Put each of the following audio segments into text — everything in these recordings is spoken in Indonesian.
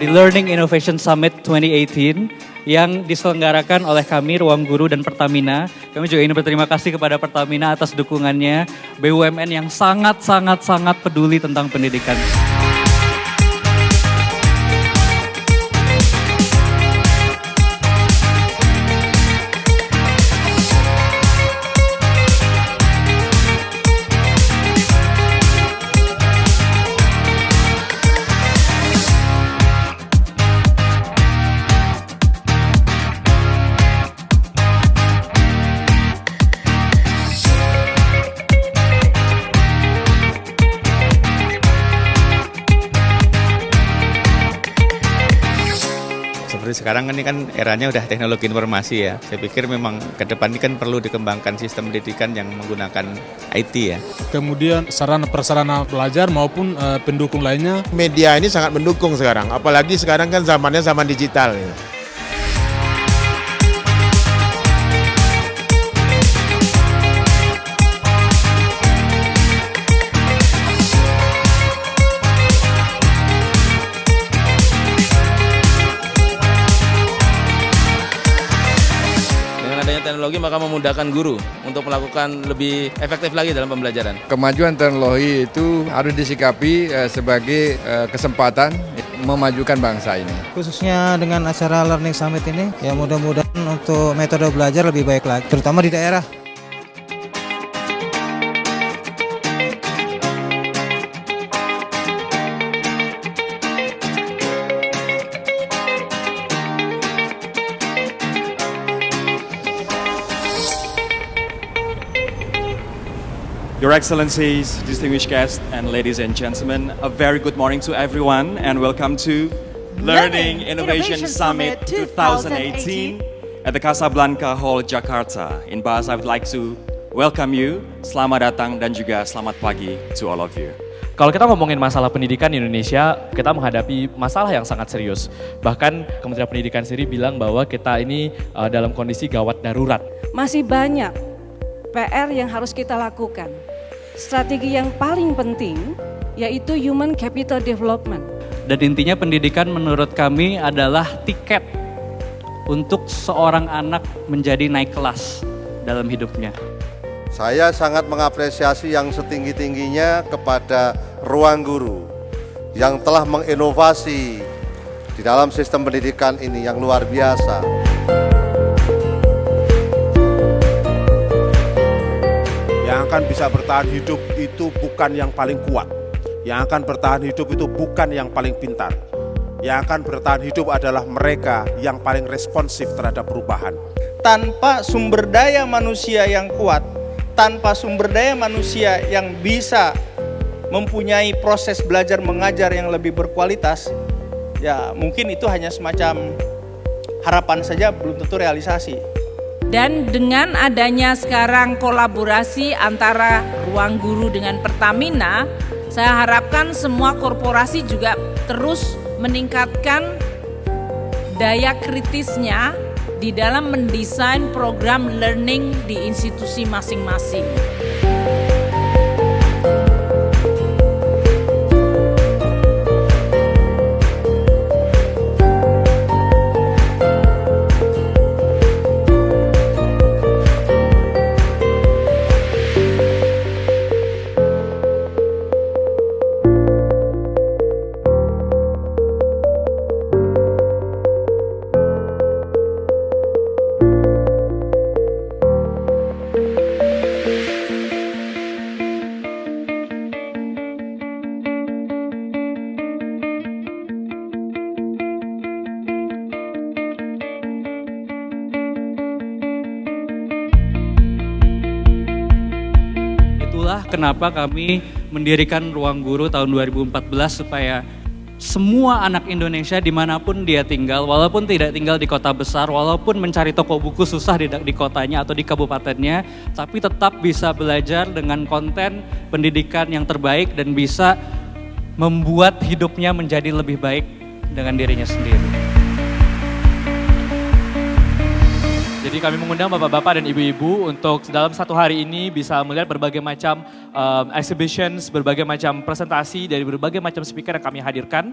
di Learning Innovation Summit 2018 yang diselenggarakan oleh kami, Ruang Guru dan Pertamina. Kami juga ingin berterima kasih kepada Pertamina atas dukungannya, BUMN yang sangat peduli tentang pendidikan. Seperti sekarang ini kan eranya udah teknologi informasi ya. Saya pikir memang ke depan ini kan perlu dikembangkan sistem pendidikan yang menggunakan IT ya. Kemudian sarana prasarana belajar maupun pendukung lainnya. Media ini sangat mendukung sekarang, apalagi sekarang kan zamannya zaman digital. Ya. Teknologi maka memudahkan guru untuk melakukan lebih efektif lagi dalam pembelajaran. Kemajuan teknologi itu harus disikapi sebagai kesempatan memajukan bangsa ini. Khususnya dengan acara Learning Summit ini, ya mudah-mudahan untuk metode belajar lebih baik lagi, terutama di daerah. Your Excellencies, distinguished guests, and ladies and gentlemen, a very good morning to everyone and welcome to Learning Innovation Summit 2018 at the Casablanca Hall, Jakarta. In Bahasa, I would like to welcome you, selamat datang dan juga selamat pagi to all of you. Kalau kita ngomongin masalah pendidikan di Indonesia, kita menghadapi masalah yang sangat serius. Bahkan Kementerian Pendidikan sendiri bilang bahwa kita ini dalam kondisi gawat darurat. Masih banyak PR yang harus kita lakukan. Strategi yang paling penting yaitu Human Capital Development. Dan intinya pendidikan menurut kami adalah tiket untuk seorang anak menjadi naik kelas dalam hidupnya. Saya sangat mengapresiasi yang setinggi-tingginya kepada Ruang Guru yang telah menginovasi di dalam sistem pendidikan ini yang luar biasa. Yang akan bisa bertahan hidup itu bukan yang paling kuat. Yang akan bertahan hidup itu bukan yang paling pintar. Yang akan bertahan hidup adalah mereka yang paling responsif terhadap perubahan. Tanpa sumber daya manusia yang kuat, tanpa sumber daya manusia yang bisa mempunyai proses belajar mengajar yang lebih berkualitas, ya mungkin itu hanya semacam harapan saja, belum tentu realisasi. Dan dengan adanya sekarang kolaborasi antara Ruang Guru dengan Pertamina, saya harapkan semua korporasi juga terus meningkatkan daya kritisnya di dalam mendesain program learning di institusi masing-masing. Itulah kenapa kami mendirikan Ruang Guru tahun 2014 supaya semua anak Indonesia dimanapun dia tinggal, walaupun tidak tinggal di kota besar, walaupun mencari toko buku susah di kotanya atau di kabupatennya, tapi tetap bisa belajar dengan konten pendidikan yang terbaik dan bisa membuat hidupnya menjadi lebih baik dengan dirinya sendiri. Jadi kami mengundang bapak-bapak dan ibu-ibu untuk dalam satu hari ini bisa melihat berbagai macam exhibitions, berbagai macam presentasi dari berbagai macam speaker yang kami hadirkan.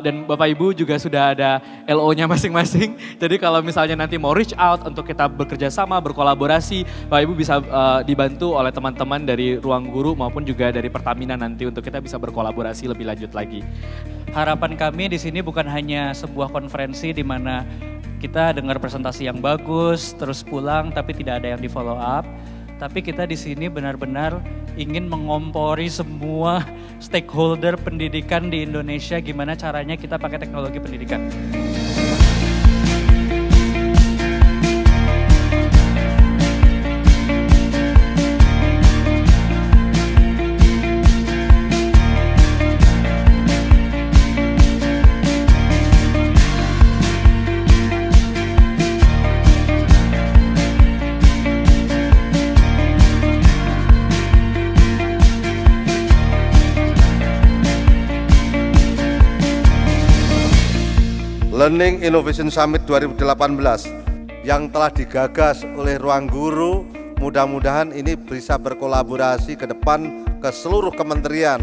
Dan bapak ibu juga sudah ada LO-nya masing-masing. Jadi kalau misalnya nanti mau reach out untuk kita bekerja sama, berkolaborasi, bapak ibu bisa dibantu oleh teman-teman dari Ruang Guru maupun juga dari Pertamina nanti untuk kita bisa berkolaborasi lebih lanjut lagi. Harapan kami di sini bukan hanya sebuah konferensi di mana kita dengar presentasi yang bagus, terus pulang tapi tidak ada yang di follow up. Tapi kita di sini benar-benar ingin mengompori semua stakeholder pendidikan di Indonesia gimana caranya kita pakai teknologi pendidikan. Learning Innovation Summit 2018 yang telah digagas oleh Ruang Guru, mudah-mudahan ini bisa berkolaborasi ke depan ke seluruh kementerian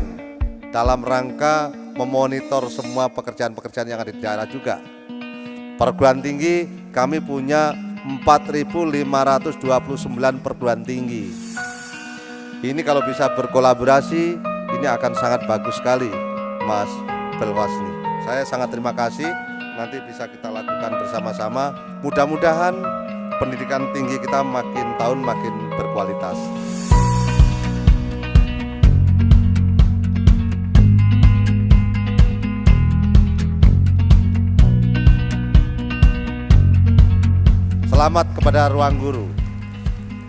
dalam rangka memonitor semua pekerjaan-pekerjaan yang ada di daerah juga. Perguruan tinggi kami punya 4.529 perguruan tinggi. Ini kalau bisa berkolaborasi ini akan sangat bagus sekali, Mas Belwasni. Saya sangat terima kasih. Nanti bisa kita lakukan bersama-sama. Mudah-mudahan pendidikan tinggi kita makin tahun makin berkualitas. Selamat kepada Ruang Guru.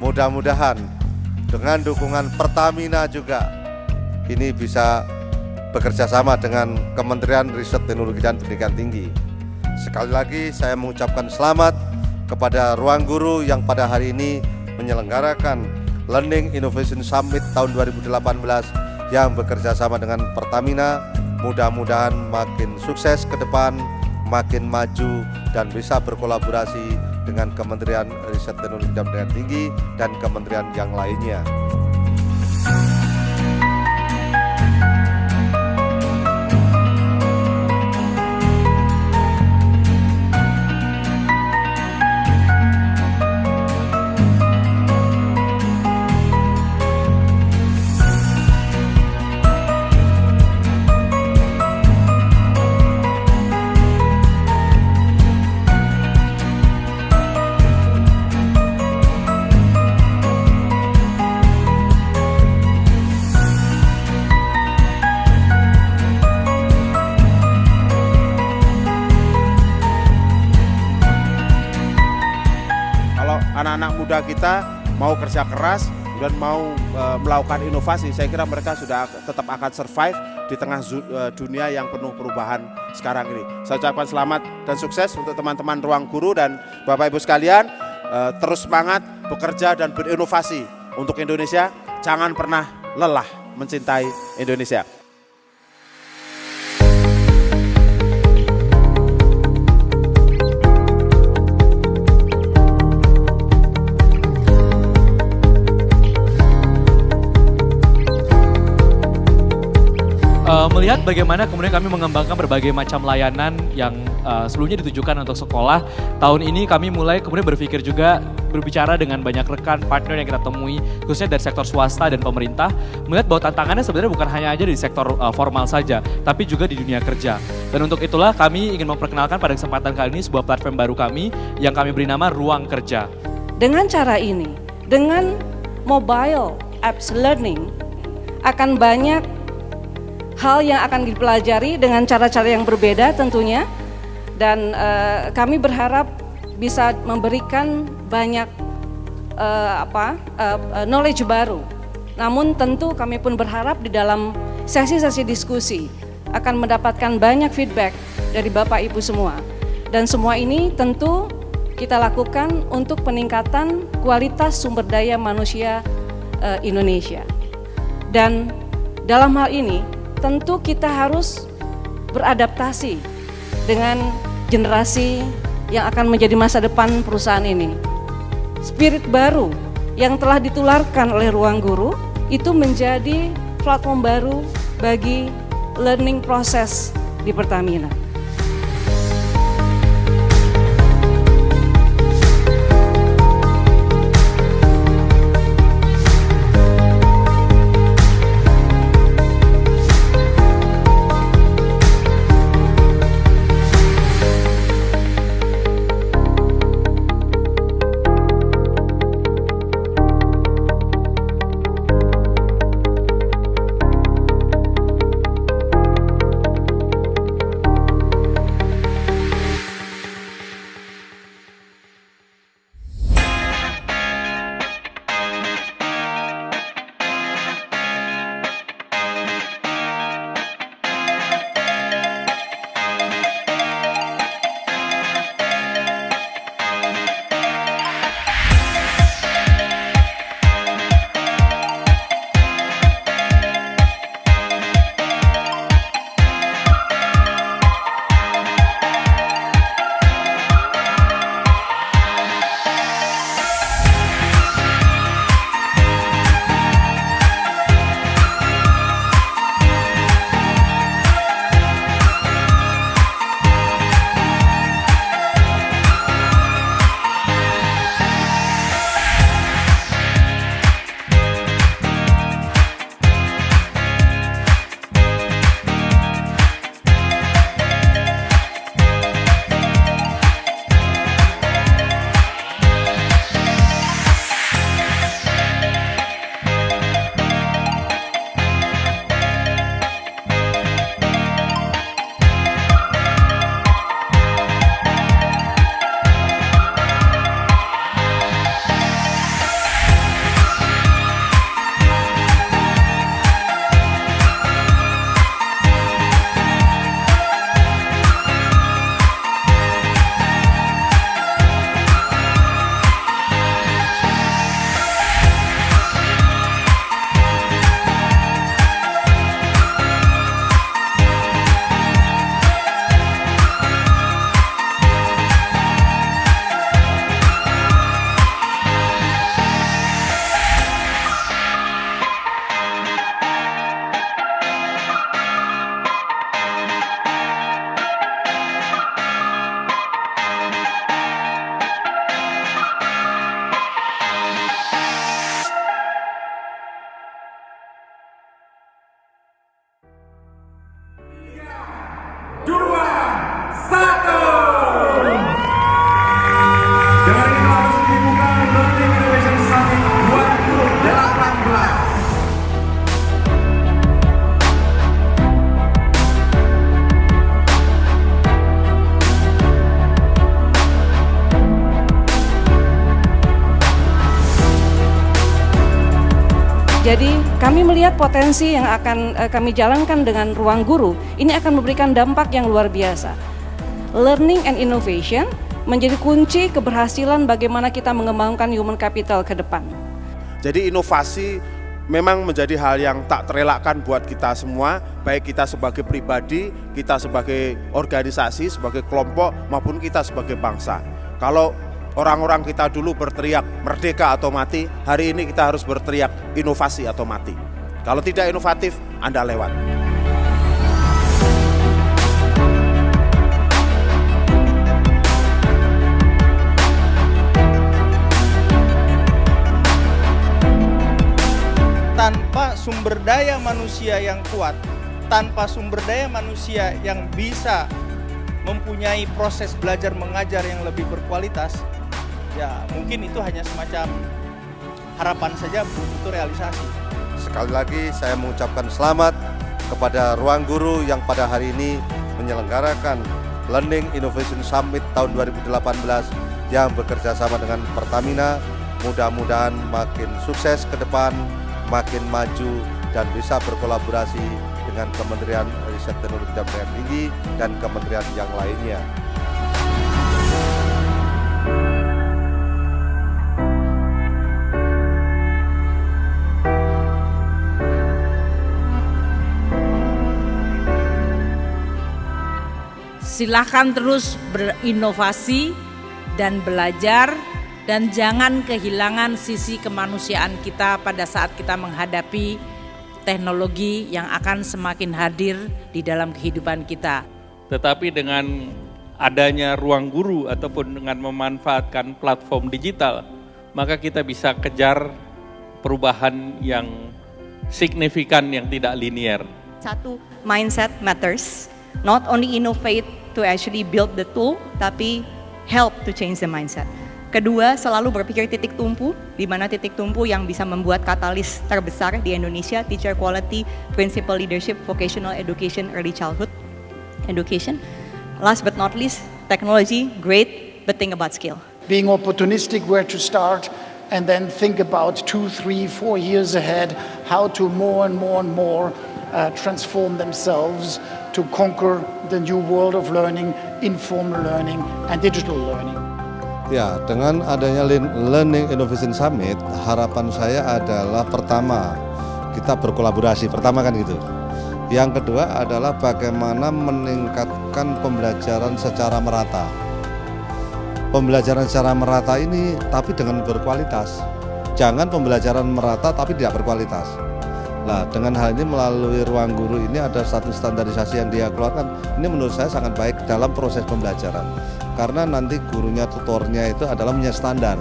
Mudah-mudahan dengan dukungan Pertamina juga ini bisa bekerja sama dengan Kementerian Riset Teknologi dan Pendidikan Tinggi. Sekali lagi saya mengucapkan selamat kepada Ruang Guru yang pada hari ini menyelenggarakan Learning Innovation Summit tahun 2018 yang bekerja sama dengan Pertamina. Mudah-mudahan makin sukses ke depan, makin maju dan bisa berkolaborasi dengan Kementerian Riset Teknologi dan Pendidikan Tinggi dan kementerian yang lainnya. Anak-anak muda kita mau kerja keras dan mau melakukan inovasi, saya kira mereka sudah tetap akan survive di tengah dunia yang penuh perubahan sekarang ini. Saya ucapkan selamat dan sukses untuk teman-teman Ruang Guru dan Bapak Ibu sekalian, terus semangat bekerja dan berinovasi untuk Indonesia, jangan pernah lelah mencintai Indonesia. Melihat bagaimana kemudian kami mengembangkan berbagai macam layanan yang sebelumnya ditujukan untuk sekolah. Tahun ini kami mulai kemudian berpikir juga berbicara dengan banyak rekan partner yang kita temui, khususnya dari sektor swasta dan pemerintah, melihat bahwa tantangannya sebenarnya bukan hanya aja di sektor formal saja, tapi juga di dunia kerja. Dan untuk itulah kami ingin memperkenalkan pada kesempatan kali ini sebuah platform baru kami yang kami beri nama Ruang Kerja. Dengan cara ini, dengan mobile apps learning, akan banyak hal yang akan dipelajari dengan cara-cara yang berbeda tentunya, dan kami berharap bisa memberikan banyak knowledge baru. Namun tentu kami pun berharap di dalam sesi-sesi diskusi akan mendapatkan banyak feedback dari Bapak Ibu semua, dan semua ini tentu kita lakukan untuk peningkatan kualitas sumber daya manusia Indonesia. Dan dalam hal ini tentu kita harus beradaptasi dengan generasi yang akan menjadi masa depan perusahaan ini. spirit baru yang telah ditularkan oleh Ruang Guru itu menjadi platform baru bagi learning proses di Pertamina. Jadi kami melihat potensi yang akan kami jalankan dengan Ruang Guru ini akan memberikan dampak yang luar biasa. Learning and innovation menjadi kunci keberhasilan bagaimana kita mengembangkan human capital ke depan. Jadi inovasi memang menjadi hal yang tak terelakkan buat kita semua, baik kita sebagai pribadi, kita sebagai organisasi, sebagai kelompok, maupun kita sebagai bangsa. Kalau orang-orang kita dulu berteriak merdeka atau mati, hari ini kita harus berteriak inovasi atau mati. Kalau tidak inovatif, Anda lewat. Tanpa sumber daya manusia yang kuat, tanpa sumber daya manusia yang bisa mempunyai proses belajar mengajar yang lebih berkualitas, ya mungkin itu hanya semacam harapan saja, belum tentu realisasi. Sekali lagi saya mengucapkan selamat kepada Ruang Guru yang pada hari ini menyelenggarakan Learning Innovation Summit tahun 2018 yang bekerja sama dengan Pertamina. Mudah-mudahan makin sukses ke depan, makin maju dan bisa berkolaborasi dengan Kementerian Riset Teknologi dan Pendidikan Tinggi dan kementerian yang lainnya. Silakan terus berinovasi dan belajar dan jangan kehilangan sisi kemanusiaan kita pada saat kita menghadapi teknologi yang akan semakin hadir di dalam kehidupan kita. Tetapi dengan adanya ruang guru ataupun dengan memanfaatkan platform digital, maka kita bisa kejar perubahan yang signifikan yang tidak linear. Satu, mindset matters. Not only innovate to actually build the tool, tapi help to change the mindset. Kedua, selalu berpikir titik tumpu, di mana titik tumpu yang bisa membuat katalis terbesar di Indonesia, teacher quality, principal leadership, vocational education, early childhood education. Last but not least, technology, great, but think about skill. Being opportunistic where to start, and then think about 2, 3, 4 years ahead, how to more and more transform themselves to conquer the new world of learning, informal learning, and digital learning. Ya, dengan adanya Learning Innovation Summit, harapan saya adalah pertama, kita berkolaborasi, pertama kan gitu. Yang kedua adalah bagaimana meningkatkan pembelajaran secara merata. Pembelajaran secara merata ini tapi dengan berkualitas. Jangan pembelajaran merata tapi tidak berkualitas. Nah, dengan hal ini melalui ruang guru ini ada satu standarisasi yang dia keluarkan. Ini menurut saya sangat baik dalam proses pembelajaran. Karena nanti gurunya, tutornya itu adalah punya standar.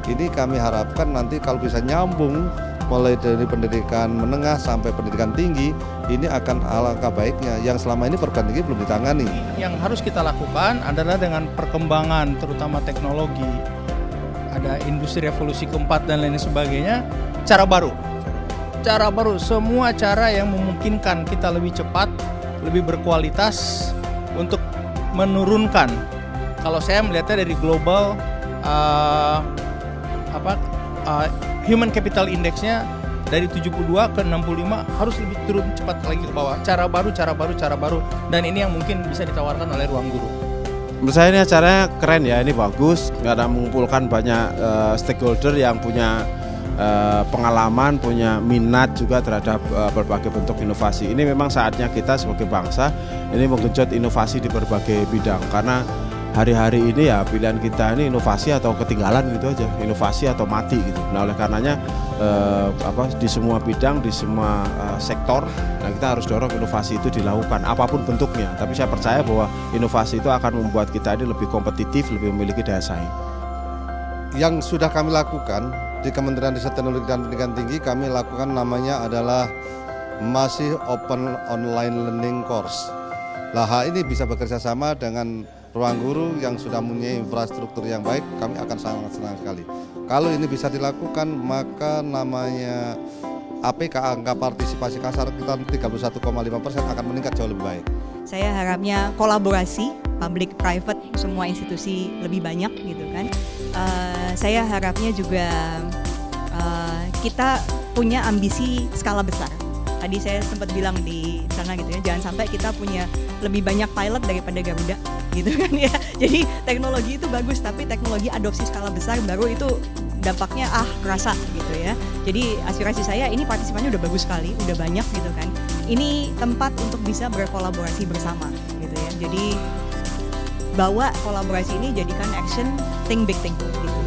Ini kami harapkan nanti kalau bisa nyambung mulai dari pendidikan menengah sampai pendidikan tinggi, ini akan alangkah baiknya. Yang selama ini perguruan tinggi belum ditangani. Yang harus kita lakukan adalah dengan perkembangan terutama teknologi, ada industri revolusi keempat dan lain sebagainya, cara baru, semua cara yang memungkinkan kita lebih cepat, lebih berkualitas untuk menurunkan. Kalau saya melihatnya dari global human capital indexnya dari 72 ke 65 harus lebih turun cepat lagi ke bawah. Cara baru dan ini yang mungkin bisa ditawarkan oleh ruang guru. Menurut saya ini acaranya keren ya, ini bagus karena mengumpulkan banyak stakeholder yang punya pengalaman, punya minat juga terhadap berbagai bentuk inovasi. Ini memang saatnya kita sebagai bangsa ini menggenjot inovasi di berbagai bidang, karena hari-hari ini ya pilihan kita ini inovasi atau ketinggalan gitu aja, inovasi atau mati gitu. Nah, oleh karenanya di semua bidang, di semua sektor, nah kita harus dorong inovasi itu dilakukan apapun bentuknya. Tapi saya percaya bahwa inovasi itu akan membuat kita ini lebih kompetitif, lebih memiliki daya saing. Yang sudah kami lakukan di Kementerian Riset Teknologi dan Pendidikan Tinggi, kami lakukan namanya adalah masih Open Online Learning Course. Nah, ini bisa bekerja sama dengan ruang guru yang sudah mempunyai infrastruktur yang baik, kami akan sangat senang sekali. Kalau ini bisa dilakukan, maka namanya APK, angka partisipasi kasar kita 31,5% akan meningkat jauh lebih baik. Saya harapnya kolaborasi public private semua institusi lebih banyak gitu kan. Saya harapnya juga kita punya ambisi skala besar. Tadi saya sempat bilang di sana gitu ya, jangan sampai kita punya lebih banyak pilot daripada Garuda gitu kan ya. Jadi teknologi itu bagus, tapi teknologi adopsi skala besar baru itu dampaknya kerasa gitu ya. Jadi aspirasi saya ini partisipannya udah bagus sekali, udah banyak gitu kan. Ini tempat untuk bisa berkolaborasi bersama gitu ya. Jadi bawa kolaborasi ini jadikan action, think big gitu.